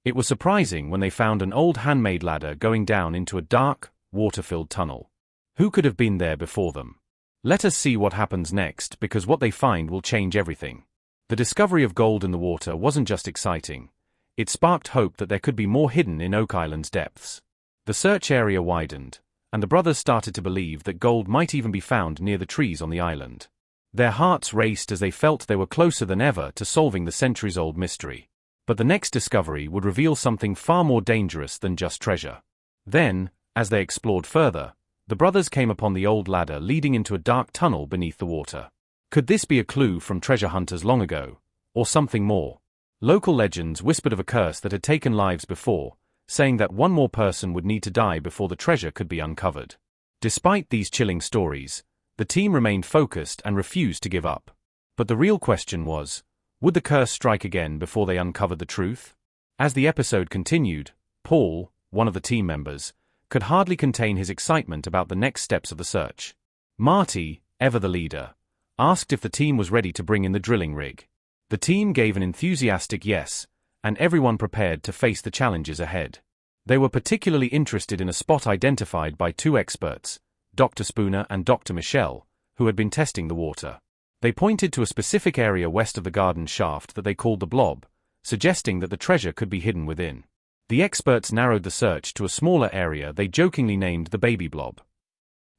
It was surprising when they found an old handmade ladder going down into a dark, water-filled tunnel. Who could have been there before them? Let us see what happens next, because what they find will change everything. The discovery of gold in the water wasn't just exciting. It sparked hope that there could be more hidden in Oak Island's depths. The search area widened, and the brothers started to believe that gold might even be found near the trees on the island. Their hearts raced as they felt they were closer than ever to solving the centuries-old mystery. But the next discovery would reveal something far more dangerous than just treasure. Then, as they explored further, the brothers came upon the old ladder leading into a dark tunnel beneath the water. Could this be a clue from treasure hunters long ago, or something more? Local legends whispered of a curse that had taken lives before, saying that one more person would need to die before the treasure could be uncovered. Despite these chilling stories, the team remained focused and refused to give up. But the real question was, would the curse strike again before they uncovered the truth? As the episode continued, Paul, one of the team members, could hardly contain his excitement about the next steps of the search. Marty, ever the leader, asked if the team was ready to bring in the drilling rig. The team gave an enthusiastic yes, and everyone prepared to face the challenges ahead. They were particularly interested in a spot identified by two experts, Dr. Spooner and Dr. Michelle, who had been testing the water. They pointed to a specific area west of the garden shaft that they called the blob, suggesting that the treasure could be hidden within. The experts narrowed the search to a smaller area they jokingly named the baby blob.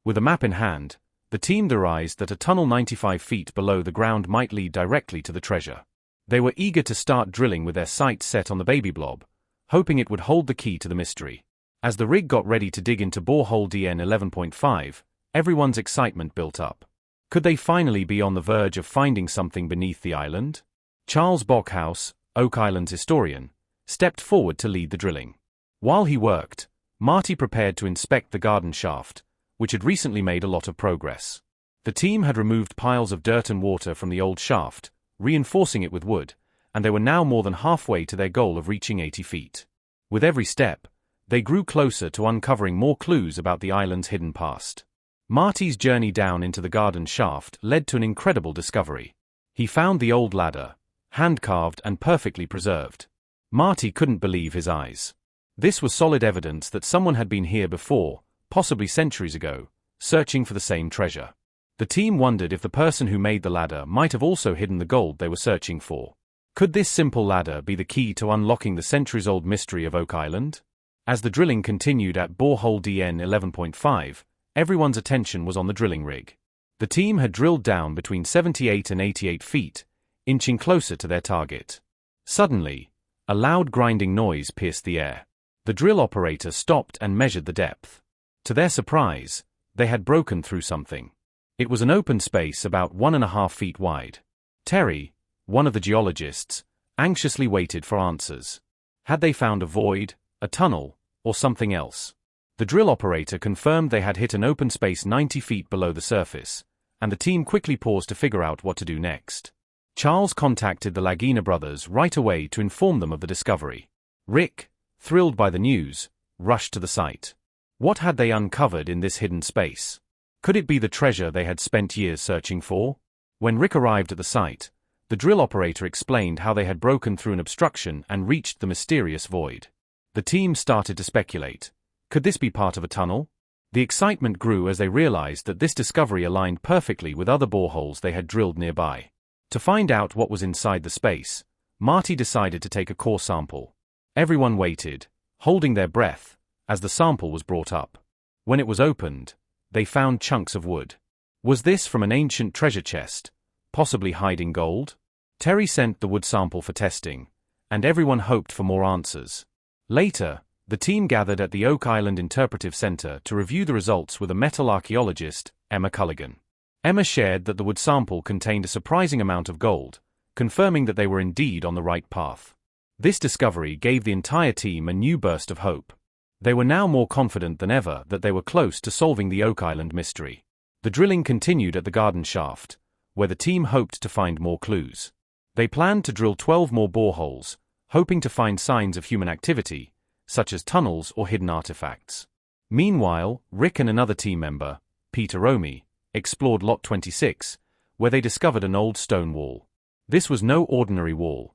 With a map in hand, the team theorized that a tunnel 95 feet below the ground might lead directly to the treasure. They were eager to start drilling with their sights set on the baby blob, hoping it would hold the key to the mystery. As the rig got ready to dig into borehole DN 11.5, everyone's excitement built up. Could they finally be on the verge of finding something beneath the island? Charles Bockhouse, Oak Island's historian, stepped forward to lead the drilling. While he worked, Marty prepared to inspect the garden shaft, which had recently made a lot of progress. The team had removed piles of dirt and water from the old shaft, reinforcing it with wood, and they were now more than halfway to their goal of reaching 80 feet. With every step, they grew closer to uncovering more clues about the island's hidden past. Marty's journey down into the garden shaft led to an incredible discovery. He found the old ladder, hand-carved and perfectly preserved. Marty couldn't believe his eyes. This was solid evidence that someone had been here before, possibly centuries ago, searching for the same treasure. The team wondered if the person who made the ladder might have also hidden the gold they were searching for. Could this simple ladder be the key to unlocking the centuries-old mystery of Oak Island? As the drilling continued at borehole DN 11.5, everyone's attention was on the drilling rig. The team had drilled down between 78 and 88 feet, inching closer to their target. Suddenly, a loud grinding noise pierced the air. The drill operator stopped and measured the depth. To their surprise, they had broken through something. It was an open space about 1.5 feet wide. Terry, one of the geologists, anxiously waited for answers. Had they found a void, a tunnel, or something else? The drill operator confirmed they had hit an open space 90 feet below the surface, and the team quickly paused to figure out what to do next. Charles contacted the Lagina brothers right away to inform them of the discovery. Rick, thrilled by the news, rushed to the site. What had they uncovered in this hidden space? Could it be the treasure they had spent years searching for? When Rick arrived at the site, the drill operator explained how they had broken through an obstruction and reached the mysterious void. The team started to speculate. Could this be part of a tunnel? The excitement grew as they realized that this discovery aligned perfectly with other boreholes they had drilled nearby. To find out what was inside the space, Marty decided to take a core sample. Everyone waited, holding their breath, as the sample was brought up. When it was opened, they found chunks of wood. Was this from an ancient treasure chest, possibly hiding gold? Terry sent the wood sample for testing, and everyone hoped for more answers. Later, the team gathered at the Oak Island Interpretive Center to review the results with a metal archaeologist, Emma Culligan. Emma shared that the wood sample contained a surprising amount of gold, confirming that they were indeed on the right path. This discovery gave the entire team a new burst of hope. They were now more confident than ever that they were close to solving the Oak Island mystery. The drilling continued at the garden shaft, where the team hoped to find more clues. They planned to drill 12 more boreholes, hoping to find signs of human activity, such as tunnels or hidden artifacts. Meanwhile, Rick and another team member, Peter Romy, explored Lot 26, where they discovered an old stone wall. This was no ordinary wall.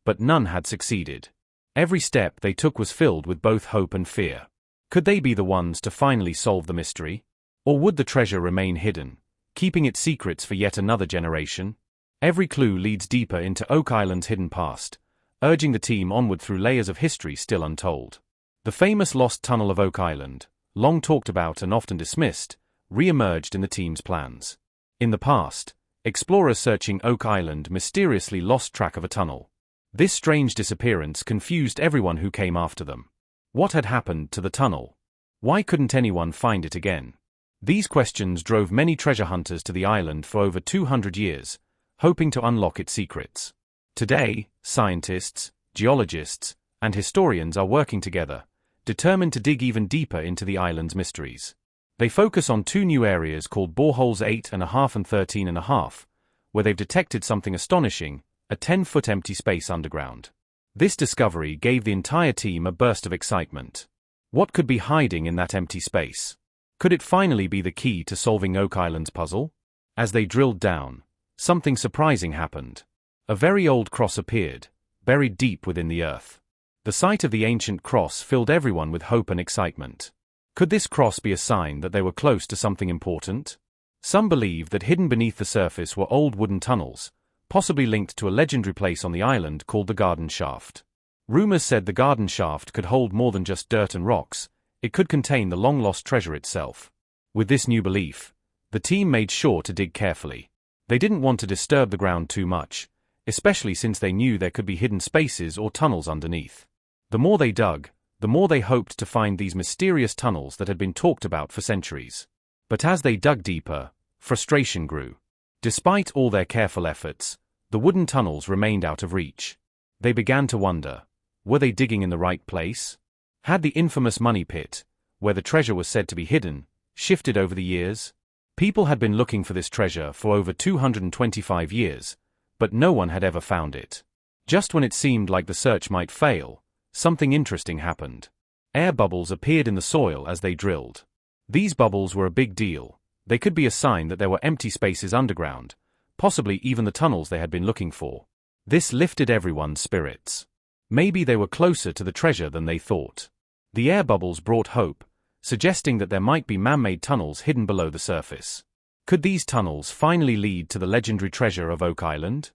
but none had succeeded. Every step they took was filled with both hope and fear. Could they be the ones to finally solve the mystery? Or would the treasure remain hidden, keeping its secrets for yet another generation? Every clue leads deeper into Oak Island's hidden past, urging the team onward through layers of history still untold. The famous lost tunnel of Oak Island, long talked about and often dismissed, re-emerged in the team's plans. In the past, explorers searching Oak Island mysteriously lost track of a tunnel. This strange disappearance confused everyone who came after them. What had happened to the tunnel? Why couldn't anyone find it again? These questions drove many treasure hunters to the island for over 200 years, hoping to unlock its secrets. Today, scientists, geologists, and historians are working together, determined to dig even deeper into the island's mysteries. They focus on two new areas called boreholes 8.5 and 13.5, where they've detected something astonishing, a 10-foot empty space underground. This discovery gave the entire team a burst of excitement. What could be hiding in that empty space? Could it finally be the key to solving Oak Island's puzzle? As they drilled down, something surprising happened. A very old cross appeared, buried deep within the earth. The sight of the ancient cross filled everyone with hope and excitement. Could this cross be a sign that they were close to something important? Some believed that hidden beneath the surface were old wooden tunnels, possibly linked to a legendary place on the island called the Garden Shaft. Rumors said the Garden Shaft could hold more than just dirt and rocks, it could contain the long-lost treasure itself. With this new belief, the team made sure to dig carefully. They didn't want to disturb the ground too much, especially since they knew there could be hidden spaces or tunnels underneath. The more they dug, the more they hoped to find these mysterious tunnels that had been talked about for centuries. But as they dug deeper, frustration grew. Despite all their careful efforts, the wooden tunnels remained out of reach. They began to wonder, were they digging in the right place? Had the infamous money pit, where the treasure was said to be hidden, shifted over the years? People had been looking for this treasure for over 225 years, but no one had ever found it. Just when it seemed like the search might fail, something interesting happened. Air bubbles appeared in the soil as they drilled. These bubbles were a big deal. They could be a sign that there were empty spaces underground, possibly even the tunnels they had been looking for. This lifted everyone's spirits. Maybe they were closer to the treasure than they thought. The air bubbles brought hope, suggesting that there might be man-made tunnels hidden below the surface. Could these tunnels finally lead to the legendary treasure of Oak Island?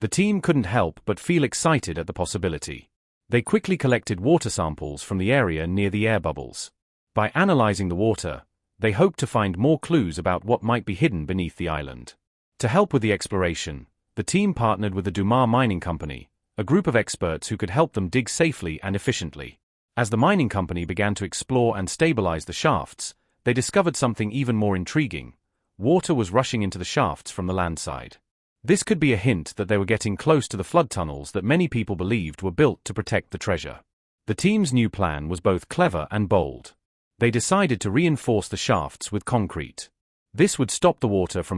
The team couldn't help but feel excited at the possibility. They quickly collected water samples from the area near the air bubbles. By analyzing the water, they hoped to find more clues about what might be hidden beneath the island. To help with the exploration, the team partnered with the Dumar Mining Company, a group of experts who could help them dig safely and efficiently. As the mining company began to explore and stabilize the shafts, they discovered something even more intriguing. Water was rushing into the shafts from the land side. This could be a hint that they were getting close to the flood tunnels that many people believed were built to protect the treasure. The team's new plan was both clever and bold. They decided to reinforce the shafts with concrete. This would stop the water from